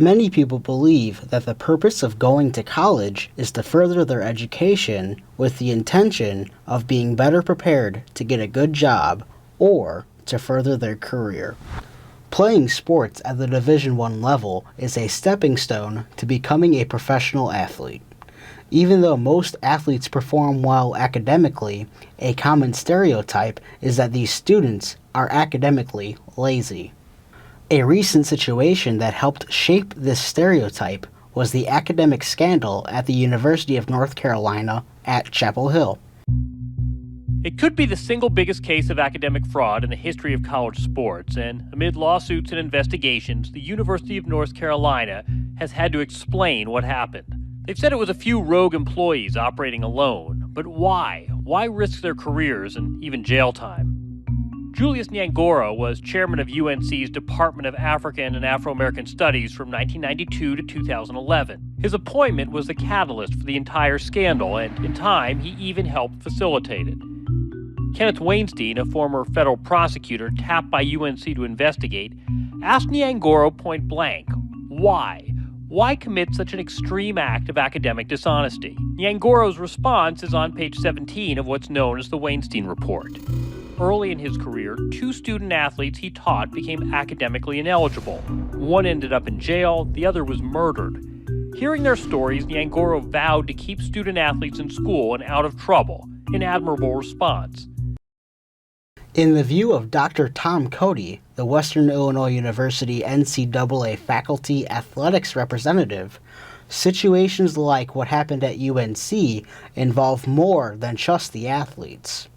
Many people believe that the purpose of going to college is to further their education with the intention of being better prepared to get a good job or to further their career. Playing sports at the Division I level is a stepping stone to becoming a professional athlete. Even though most athletes perform well academically, a common stereotype is that these students are academically lazy. A recent situation that helped shape this stereotype was the academic scandal at the University of North Carolina at Chapel Hill. It could be the single biggest case of academic fraud in the history of college sports, and amid lawsuits and investigations, the University of North Carolina has had to explain what happened. They've said it was a few rogue employees operating alone, but why? Why risk their careers and even jail time? Julius Nyangoro was chairman of UNC's Department of African and Afro-American Studies from 1992 to 2011. His appointment was the catalyst for the entire scandal, and in time, he even helped facilitate it. Kenneth Weinstein, a former federal prosecutor tapped by UNC to investigate, asked Nyangoro point blank, why? Why commit such an extreme act of academic dishonesty? Nyangoro's response is on page 17 of what's known as the Weinstein Report. Early in his career, 2 student athletes he taught became academically ineligible. One ended up in jail, the other was murdered. Hearing their stories, Nyangoro vowed to keep student athletes in school and out of trouble, an admirable response. In the view of Dr. Tom Cody, the Western Illinois University NCAA faculty athletics representative, situations like what happened at UNC involve more than just the athletes.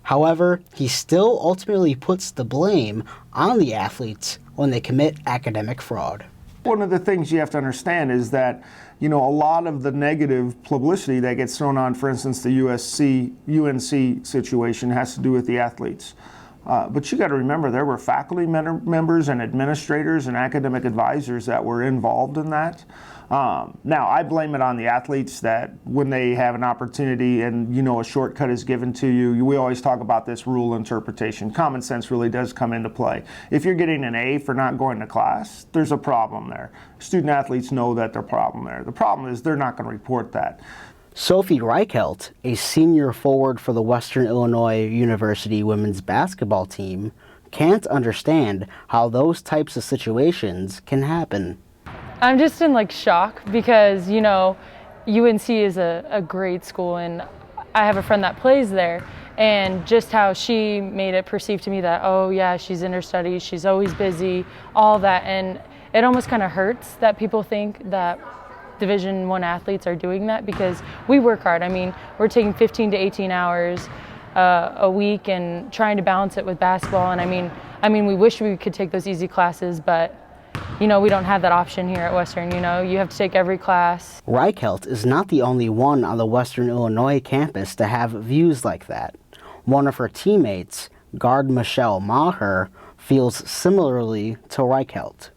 However, he still ultimately puts the blame on the athletes when they commit academic fraud. One of the things you have to understand is that, a lot of the negative publicity that gets thrown on, for instance, the UNC situation has to do with the athletes. But you got to remember there were faculty members and administrators and academic advisors that were involved in that. Now, I blame it on the athletes that when they have an opportunity and, a shortcut is given to you, we always talk about this rule interpretation. Common sense really does come into play. If you're getting an A for not going to class, there's a problem there. Student athletes know that there's a problem there. The problem is they're not going to report that. Sophie Reichelt, a senior forward for the Western Illinois University women's basketball team, can't understand how those types of situations can happen. I'm just in shock because, UNC is a great school and I have a friend that plays there, and just how she made it perceived to me that, oh yeah, she's in her studies, she's always busy, all that, and it almost kind of hurts that people think that Division I athletes are doing that because we work hard. I mean, we're taking 15 to 18 hours a week and trying to balance it with basketball, and I mean, we wish we could take those easy classes, but we don't have that option here at Western. You have to take every class. Reichelt is not the only one on the Western Illinois campus to have views like that. One of her teammates, guard Michelle Maher, feels similarly to Reichelt.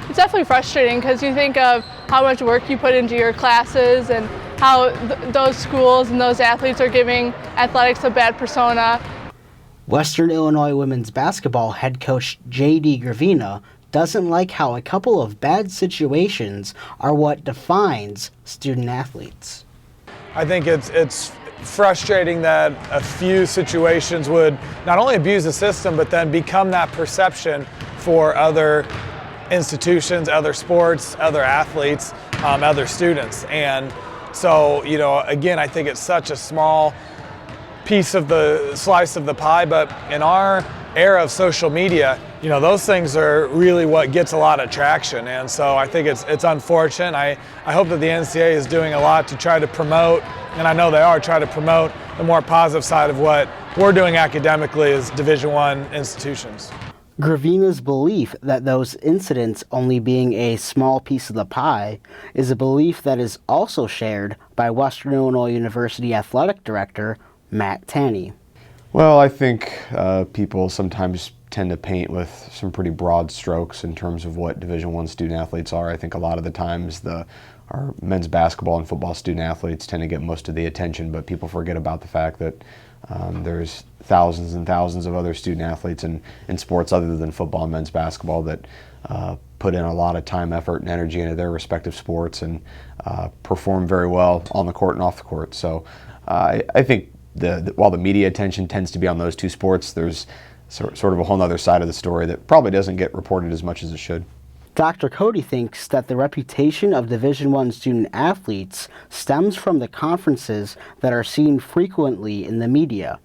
It's definitely frustrating because you think of how much work you put into your classes and how those schools and those athletes are giving athletics a bad persona. Western Illinois women's basketball head coach J.D. Gravina doesn't like how a couple of bad situations are what defines student athletes. I think it's frustrating that a few situations would not only abuse the system, but then become that perception for other institutions, other sports, other athletes, other students. And so, again, I think it's such a small piece of the slice of the pie, but in our era of social media, those things are really what gets a lot of traction. And so I think it's unfortunate. I hope that the NCAA is doing a lot to try to promote, and I know they are, try to promote the more positive side of what we're doing academically as Division I institutions. Gravina's belief that those incidents only being a small piece of the pie is a belief that is also shared by Western Illinois University Athletic Director Matt Tanney. Well, I think people sometimes tend to paint with some pretty broad strokes in terms of what Division I student athletes are. I think a lot of the times our men's basketball and football student athletes tend to get most of the attention, but people forget about the fact that there's thousands and thousands of other student athletes in sports other than football and men's basketball that put in a lot of time, effort, and energy into their respective sports and perform very well on the court and off the court. So I think while the media attention tends to be on those two sports, there's sort of a whole other side of the story that probably doesn't get reported as much as it should. Dr. Cody thinks that the reputation of Division I student athletes stems from the conferences that are seen frequently in the media.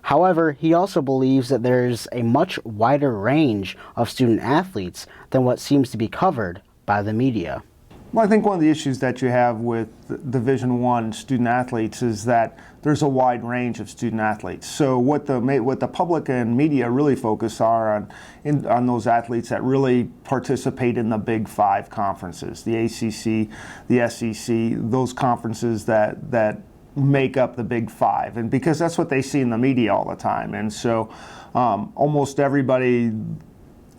However, he also believes that there's a much wider range of student athletes than what seems to be covered by the media. Well, I think one of the issues that you have with Division I student athletes is that there's a wide range of student athletes. So what the public and media really focus on those athletes that really participate in the Big Five conferences, the ACC, the SEC, those conferences that make up the Big Five, and because that's what they see in the media all the time. And so almost everybody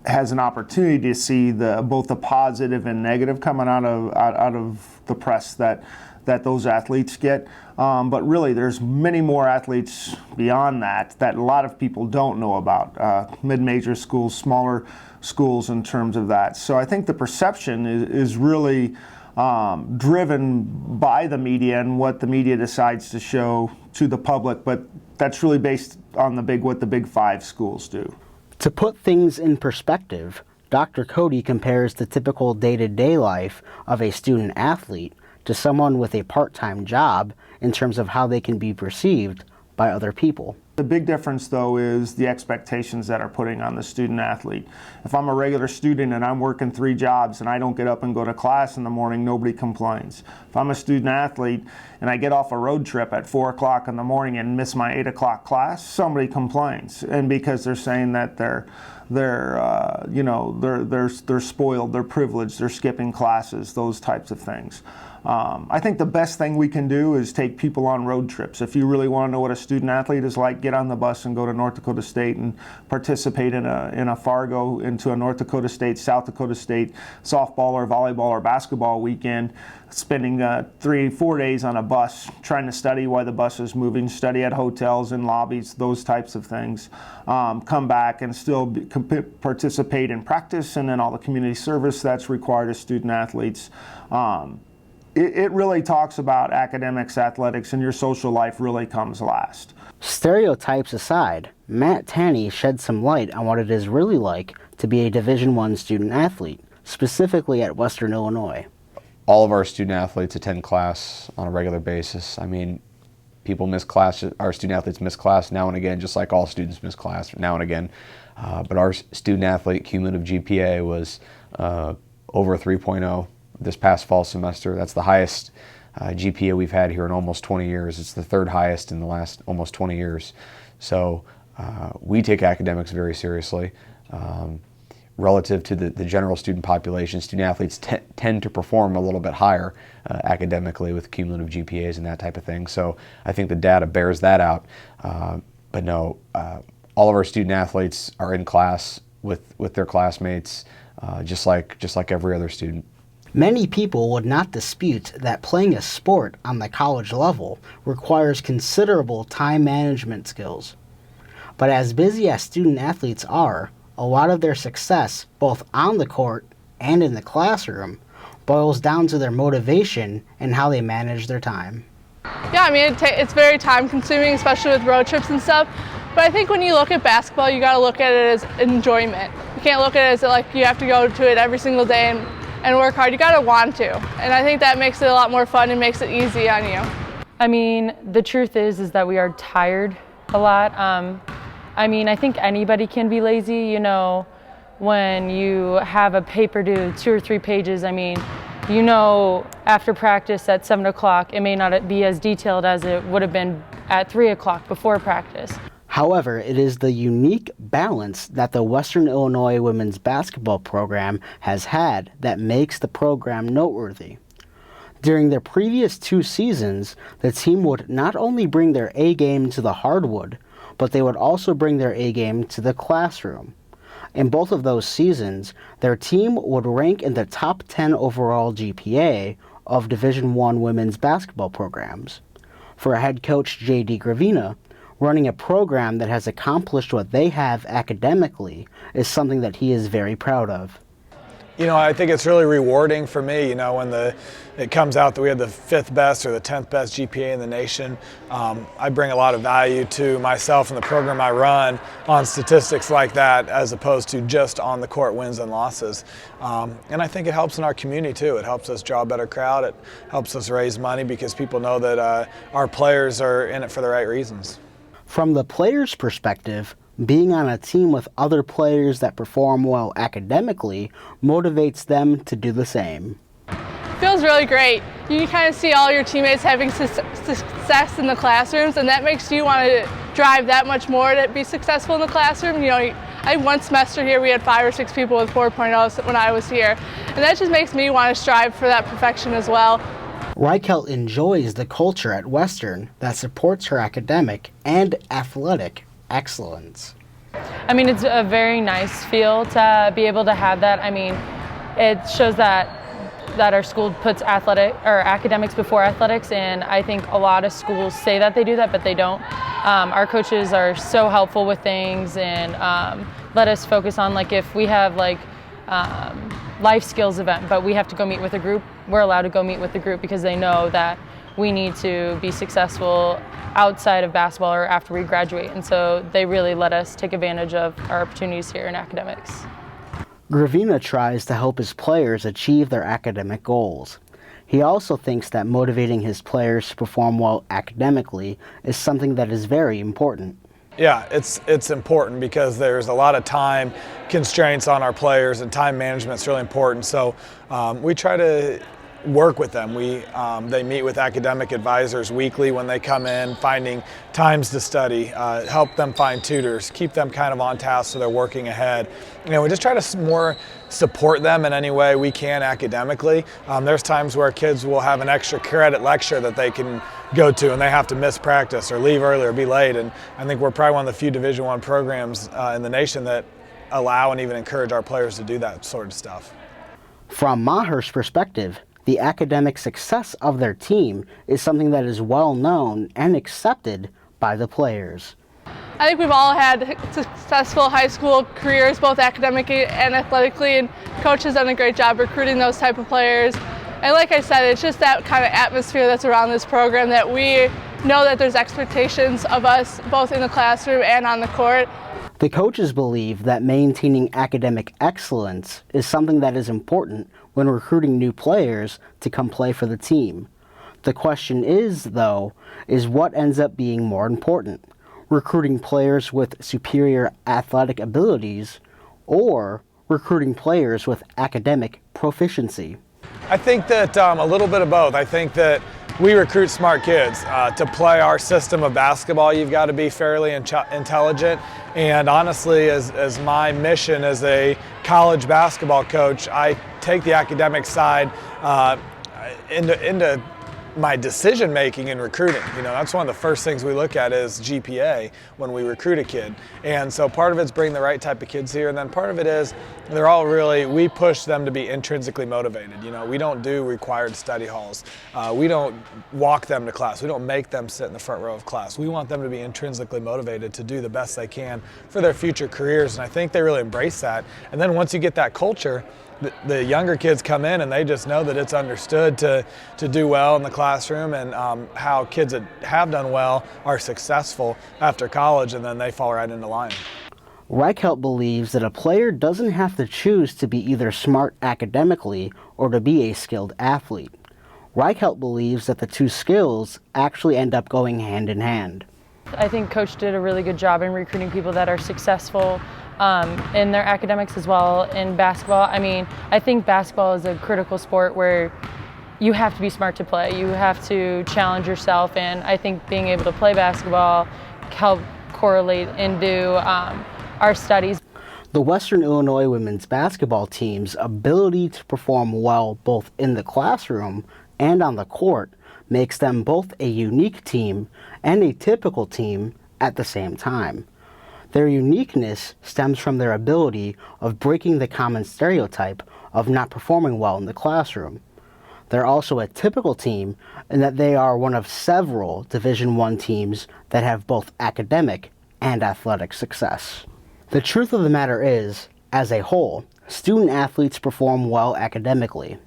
has an opportunity to see both the positive and negative coming out of the press that those athletes get. But really, there's many more athletes beyond that a lot of people don't know about. Mid-major schools, smaller schools in terms of that. So I think the perception is really driven by the media and what the media decides to show to the public. But that's really based on what the Big Five schools do. To put things in perspective, Dr. Cody compares the typical day-to-day life of a student athlete to someone with a part-time job in terms of how they can be perceived by other people. The big difference, though, is the expectations that are putting on the student athlete. If I'm a regular student and I'm working 3 jobs and I don't get up and go to class in the morning, nobody complains. If I'm a student athlete and I get off a road trip at 4 o'clock in the morning and miss my 8 o'clock class, somebody complains. And because they're saying that they're spoiled, they're privileged, they're skipping classes, those types of things. I think the best thing we can do is take people on road trips. If you really want to know what a student athlete is like, get on the bus and go to North Dakota State and participate in a Fargo into a North Dakota State, South Dakota State softball or volleyball or basketball weekend, spending 3-4 days on a bus trying to study why the bus is moving, study at hotels and lobbies, those types of things. Come back and still participate in practice and then all the community service that's required of student athletes. It really talks about academics, athletics, and your social life really comes last. Stereotypes aside, Matt Tanney shed some light on what it is really like to be a Division I student athlete, specifically at Western Illinois. All of our student athletes attend class on a regular basis. I mean, people miss class, our student athletes miss class now and again, just like all students miss class now and again. But our student athlete cumulative GPA was over 3.0 this past fall semester. That's the highest GPA we've had here in almost 20 years. It's the 3rd highest in the last almost 20 years. So we take academics very seriously. Relative to the general student population, student athletes tend to perform a little bit higher academically with cumulative GPAs and that type of thing. So I think the data bears that out. But no, all of our student athletes are in class with their classmates, just like every other student. Many people would not dispute that playing a sport on the college level requires considerable time management skills. But as busy as student athletes are, a lot of their success, both on the court and in the classroom, boils down to their motivation and how they manage their time. Yeah, I mean, it's very time consuming, especially with road trips and stuff. But I think when you look at basketball, you got to look at it as enjoyment. You can't look at it as like you have to go to it every single day and work hard. You got to want to. And I think that makes it a lot more fun and makes it easy on you. I mean, the truth is that we are tired a lot. I mean, I think anybody can be lazy, you know, when you have a paper due 2 or 3 pages. I mean, you know, after practice at 7 o'clock, it may not be as detailed as it would have been at 3 o'clock before practice. However, it is the unique balance that the Western Illinois women's basketball program has had that makes the program noteworthy. During their previous 2 seasons, the team would not only bring their A game to the hardwood, but they would also bring their A game to the classroom. In both of those seasons, their team would rank in the top 10 overall GPA of Division I women's basketball programs. For head coach J.D. Gravina, running a program that has accomplished what they have academically is something that he is very proud of. I think it's really rewarding for me, when it comes out that we have the 5th best or the 10th best GPA in the nation. I bring a lot of value to myself and the program I run on statistics like that, as opposed to just on the court wins and losses. And I think it helps in our community too. It helps us draw a better crowd. It helps us raise money because people know that our players are in it for the right reasons. From the player's perspective, being on a team with other players that perform well academically motivates them to do the same. Feels really great. You can kind of see all your teammates having success in the classrooms, and that makes you want to drive that much more to be successful in the classroom. One semester here we had 5 or 6 people with 4.0s when I was here, and that just makes me want to strive for that perfection as well. Reichelt enjoys the culture at Western that supports her academic and athletic excellence. It's a very nice feel to be able to have that. It shows that our school puts academics before athletics, and I think a lot of schools say that they do that, but they don't. Our coaches are so helpful with things and let us focus on, if we have life skills event, but we have to go meet with a group, we're allowed to go meet with the group because they know that we need to be successful outside of basketball or after we graduate. And so they really let us take advantage of our opportunities here in academics. Gravina tries to help his players achieve their academic goals. He also thinks that motivating his players to perform well academically is something that is very important. Yeah, it's important because there's a lot of time constraints on our players, and time management is really important. So we try to work with them. They meet with academic advisors weekly when they come in, finding times to study, help them find tutors, keep them kind of on task so they're working ahead. We just try to more support them in any way we can academically. There's times where kids will have an extra credit lecture that they can go to and they have to miss practice or leave early or be late, and I think we're probably one of the few Division I programs in the nation that allow and even encourage our players to do that sort of stuff. From Maher's perspective, the academic success of their team is something that is well known and accepted by the players. I think we've all had successful high school careers, both academically and athletically, and Coach has done a great job recruiting those type of players. And like I said, it's just that kind of atmosphere that's around this program that we know that there's expectations of us both in the classroom and on the court. The coaches believe that maintaining academic excellence is something that is important when recruiting new players to come play for the team. The question is, though, is what ends up being more important? Recruiting players with superior athletic abilities or recruiting players with academic proficiency? I think that a little bit of both. I think that we recruit smart kids. To play our system of basketball, you've got to be fairly intelligent. And honestly, as my mission as a college basketball coach, I take the academic side into my decision making in recruiting. That's one of the first things we look at is GPA when we recruit a kid. And so part of it's bringing the right type of kids here, and then part of it is we push them to be intrinsically motivated. We don't do required study halls. We don't walk them to class. We don't make them sit in the front row of class. We want them to be intrinsically motivated to do the best they can for their future careers, and I think they really embrace that. And then once you get that culture, the younger kids come in and they just know that it's understood to do well in the classroom, and how kids that have done well are successful after college, and then they fall right into line. Reichelt believes that a player doesn't have to choose to be either smart academically or to be a skilled athlete. Reichelt believes that the two skills actually end up going hand in hand. I think Coach did a really good job in recruiting people that are successful in their academics as well in basketball. I think basketball is a critical sport where you have to be smart to play. You have to challenge yourself, and I think being able to play basketball help correlate into our studies. The Western Illinois women's basketball team's ability to perform well both in the classroom and on the court makes them both a unique team and a typical team at the same time. Their uniqueness stems from their ability of breaking the common stereotype of not performing well in the classroom. They're also a typical team in that they are one of several Division I teams that have both academic and athletic success. The truth of the matter is, As a whole, student athletes perform well academically.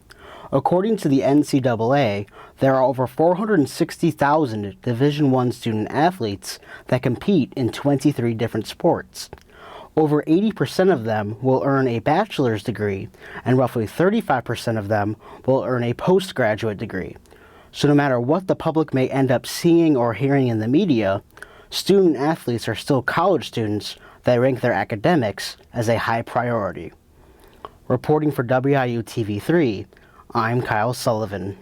According to the NCAA, there are over 460,000 Division I student athletes that compete in 23 different sports. Over 80% of them will earn a bachelor's degree, and roughly 35% of them will earn a postgraduate degree. So no matter what the public may end up seeing or hearing in the media, student athletes are still college students that rank their academics as a high priority. Reporting for WIU TV3, I'm Kyle Sullivan.